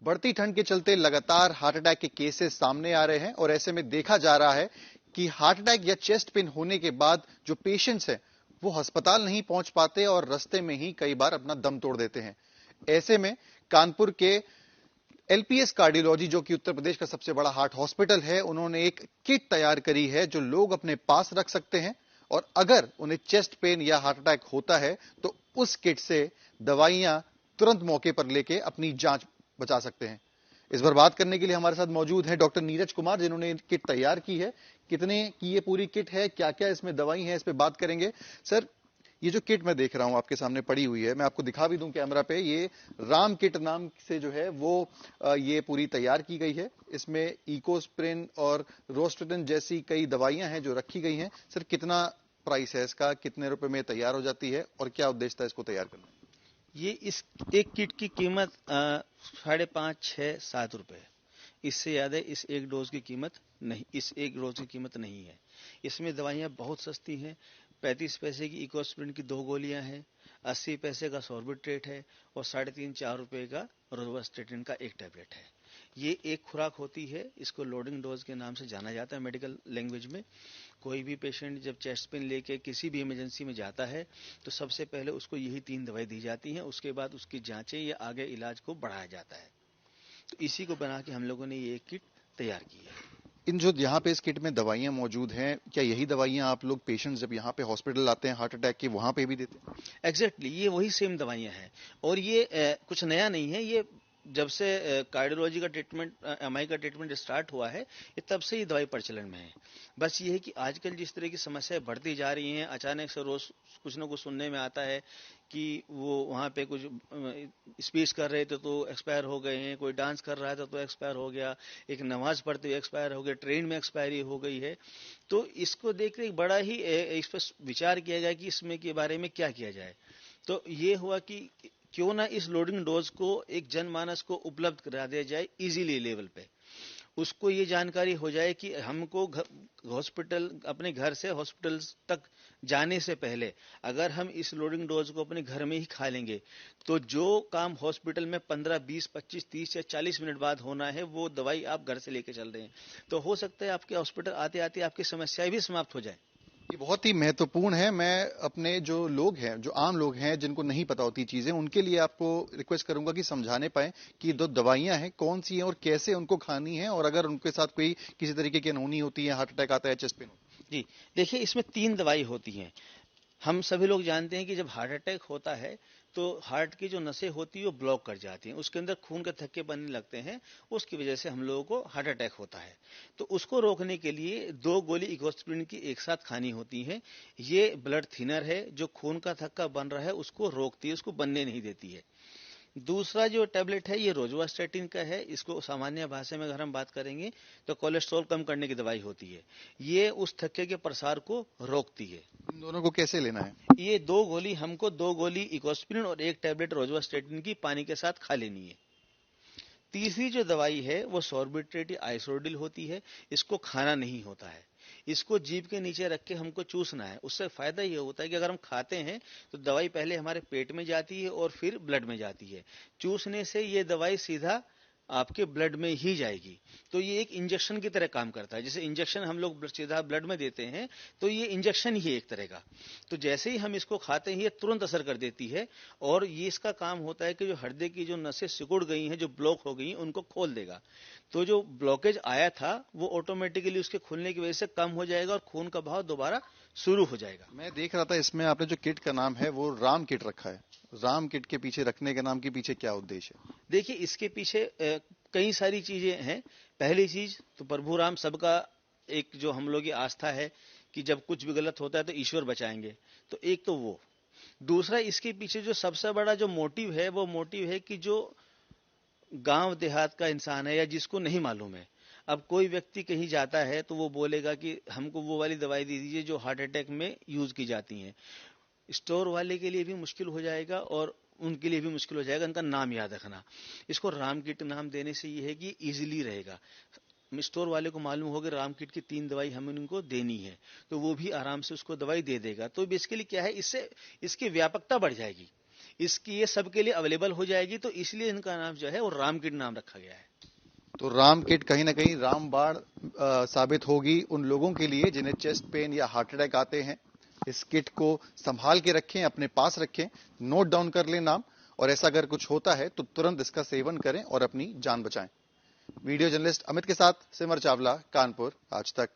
बढ़ती ठंड के चलते लगातार हार्ट अटैक के केसेस सामने आ रहे हैं और ऐसे में देखा जा रहा है कि हार्ट अटैक या चेस्ट पेन होने के बाद जो पेशेंट्स हैं वो अस्पताल नहीं पहुंच पाते और रास्ते में ही कई बार अपना दम तोड़ देते हैं। ऐसे में कानपुर के एलपीएस कार्डियोलॉजी, जो कि उत्तर प्रदेश का सबसे बड़ा हार्ट हॉस्पिटल है, उन्होंने एक किट तैयार करी है जो लोग अपने पास रख सकते हैं और अगर उन्हें चेस्ट पेन या हार्ट अटैक होता है तो उस किट से दवाइयां तुरंत मौके पर लेके अपनी जांच बचा सकते हैं। इस बार बात करने के लिए हमारे साथ मौजूद हैं डॉक्टर नीरज कुमार, जिन्होंने किट तैयार की है। कितने की ये पूरी किट है, क्या क्या इसमें दवाई है, इस पे बात करेंगे। सर, ये जो किट मैं देख रहा हूं आपके सामने पड़ी हुई है, मैं आपको दिखा भी दूं कैमरा पे, ये राम किट नाम से जो है वो ये पूरी तैयार की गई है। इसमें इकोस्प्रिन और रोस्टेटिन जैसी कई दवाइयां हैं जो रखी गई हैं। सर, कितना प्राइस है इसका, कितने रुपए में तैयार हो जाती है और क्या उद्देश्य था इसको तैयार करना? ये इस एक किट की कीमत 5.5, 6, 7 रुपए है। इससे ज़्यादा इस एक डोज की कीमत नहीं, इस एक डोज की कीमत नहीं है। इसमें दवाइयाँ बहुत सस्ती हैं। 35 पैसे की इकोस्प्रिन की 2 गोलियां हैं, 80 पैसे का सॉर्बिट्रेट है और 3.5, 4 रुपए का रोवास्टेटिन का एक टैबलेट है। ये एक खुराक होती है, इसको लोडिंग डोज के नाम से जाना जाता है मेडिकल लैंग्वेज में। कोई भी पेशेंट जब चेस्ट पेन लेके किसी भी इमरजेंसी में जाता है तो सबसे पहले उसको यही 3 दवाई दी जाती हैं। उसके बाद उसकी जांचें या आगे इलाज को बढ़ाया जाता है। तो इसी को बना के हम लोगों ने ये किट तैयार की है। इन जो यहाँ पे इस किट में दवाइयां मौजूद हैं, क्या यही दवाइयां आप लोग पेशेंट जब यहाँ पे हॉस्पिटल आते हैं हार्ट अटैक की, वहां पे भी देते हैं? एग्जैक्टली ये वही सेम दवाइयां हैं और ये कुछ नया नहीं है। ये जब से कार्डियोलॉजी का ट्रीटमेंट, एमआई का ट्रीटमेंट स्टार्ट हुआ है, ये तब से ये दवाई प्रचलन में है। बस ये है कि आजकल जिस तरह की समस्याएं बढ़ती जा रही हैं, अचानक से रोज कुछ ना कुछ सुनने में आता है कि वो वहाँ पे कुछ स्पीच कर रहे थे तो एक्सपायर हो गए हैं, कोई डांस कर रहा था तो एक्सपायर हो गया, एक नमाज पढ़ते हुए एक्सपायर हो गया, ट्रेन में एक्सपायरी हो गई है। तो इसको देख कर बड़ा ही इस पर विचार किया गया कि इसमें के बारे में क्या किया जाए। तो ये हुआ कि क्यों ना इस लोडिंग डोज को एक जनमानस को उपलब्ध करा दिया जाए इजीली लेवल पे। उसको ये जानकारी हो जाए कि हमको हॉस्पिटल, अपने घर से हॉस्पिटल तक जाने से पहले अगर हम इस लोडिंग डोज को अपने घर में ही खा लेंगे तो जो काम हॉस्पिटल में 15, 20, 25, 30 या 40 मिनट बाद होना है वो दवाई आप घर से लेके चल रहे हैं। तो हो सकता है आपके हॉस्पिटल आते आते आपकी समस्याएं भी समाप्त हो जाए। ये बहुत ही महत्वपूर्ण है। मैं अपने जो लोग हैं, जो आम लोग हैं जिनको नहीं पता होती चीजें, उनके लिए आपको रिक्वेस्ट करूंगा कि समझाने पाए कि दो दवाइयां हैं कौन सी हैं और कैसे उनको खानी है, और अगर उनके साथ कोई किसी तरीके की अनहोनी होती है, हार्ट अटैक आता है, चेस्ट पेन होता है। जी देखिए, इसमें 3 दवाई होती हैं। हम सभी लोग जानते हैं कि जब हार्ट अटैक होता है तो हार्ट की जो नसें होती है वो ब्लॉक कर जाती हैं, उसके अंदर खून के थक्के बनने लगते हैं, उसकी वजह से हम लोगों को हार्ट अटैक होता है। तो उसको रोकने के लिए 2 गोली इकोस्प्रिन की एक साथ खानी होती हैं। ये ब्लड थिनर है, जो खून का थक्का बन रहा है उसको रोकती है, उसको बनने नहीं देती है। दूसरा जो टैबलेट है ये रोजुवास्टेटिन का है। इसको सामान्य भाषा में अगर हम बात करेंगे तो कोलेस्ट्रॉल कम करने की दवाई होती है। ये उस थक्के के प्रसार को रोकती है। इन दोनों को कैसे लेना है? ये 2 गोली हमको 2 गोली इकोस्प्रिन और एक टैबलेट रोजुवास्टेटिन की पानी के साथ खा लेनी है। तीसरी जो दवाई है वो सॉर्बिट्रेट या आइसोडिल होती है। इसको खाना नहीं होता है, इसको जीभ के नीचे रख के हमको चूसना है। उससे फायदा ये होता है कि अगर हम खाते हैं तो दवाई पहले हमारे पेट में जाती है और फिर ब्लड में जाती है। चूसने से ये दवाई सीधा आपके ब्लड में ही जाएगी। तो ये एक इंजेक्शन की तरह काम करता है। जैसे इंजेक्शन हम लोग सीधा ब्लड में देते हैं तो ये इंजेक्शन ही एक तरह का। तो जैसे ही हम इसको खाते हैं ये तुरंत असर कर देती है और ये इसका काम होता है कि जो हृदय की जो नसें सिकुड़ गई हैं, जो ब्लॉक हो गई हैं, उनको खोल देगा। तो जो ब्लॉकेज आया था वो ऑटोमेटिकली उसके खुलने की वजह से कम हो जाएगा और खून का बहाव दोबारा शुरू हो जाएगा। मैं देख रहा था इसमें आपने जो किट का नाम है वो राम किट रखा है। राम किट के पीछे रखने के नाम के पीछे क्या उद्देश्य है? देखिए, इसके पीछे कई सारी चीजें हैं। पहली चीज तो प्रभु राम सबका एक जो हम लोग की आस्था है कि जब कुछ भी गलत होता है तो ईश्वर बचाएंगे। तो एक तो वो। दूसरा, इसके पीछे जो सबसे बड़ा जो मोटिव है वो मोटिव है कि जो गांव देहात का इंसान है या जिसको नहीं मालूम है, अब कोई व्यक्ति कहीं जाता है तो वो बोलेगा कि हमको वो वाली दवाई दे दीजिए जो हार्ट अटैक में यूज की जाती हैं। स्टोर वाले के लिए भी मुश्किल हो जाएगा और उनके लिए भी मुश्किल हो जाएगा उनका नाम याद रखना। इसको राम किट नाम देने से ये है कि इजीली रहेगा। स्टोर वाले को मालूम होगा राम किट की 3 दवाई हमें उनको देनी है तो वो भी आराम से उसको दवाई दे देगा। तो बेसिकली क्या है, इससे इसकी व्यापकता बढ़ जाएगी। इसकी ये सबके लिए अवेलेबल हो जाएगी, तो इसलिए इनका नाम जो है वो राम किट नाम रखा गया है। तो राम किट कहीं ना कहीं रामबाण साबित होगी उन लोगों के लिए जिन्हें चेस्ट पेन या हार्ट अटैक आते हैं। इस किट को संभाल के रखें, अपने पास रखें, नोट डाउन कर लें नाम, और ऐसा अगर कुछ होता है तो तुरंत इसका सेवन करें और अपनी जान बचाएं। वीडियो जर्नलिस्ट अमित के साथ सिमर चावला, कानपुर, आज तक।